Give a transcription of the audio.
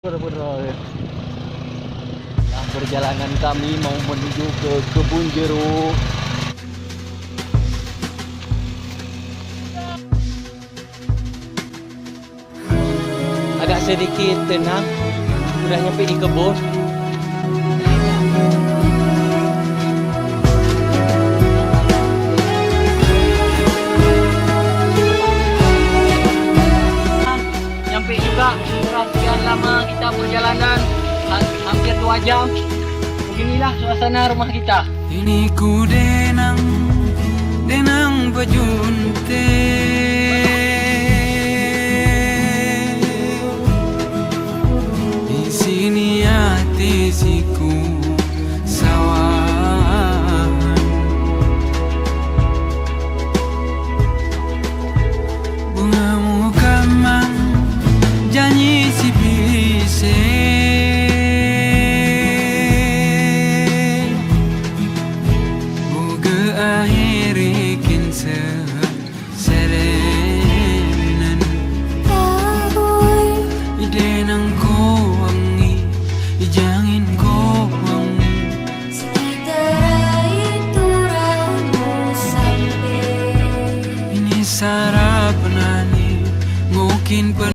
Bener-bener. Nah, perjalanan kami mau menuju ke kebun jeruk. Agak sedikit tenang, udah nyampe di kebun. Nyampe juga setelah sekian lama kita perjalanan, hampir 2 jam. Beginilah suasana rumah kita. Ini ku denang bajunte, di sini hati siku sawan, bungamu kamang janji si bise. Serenan ide nang ko wangi ijangin ko wangi sekitar itu ramu sampai ini sarapan ani mungkin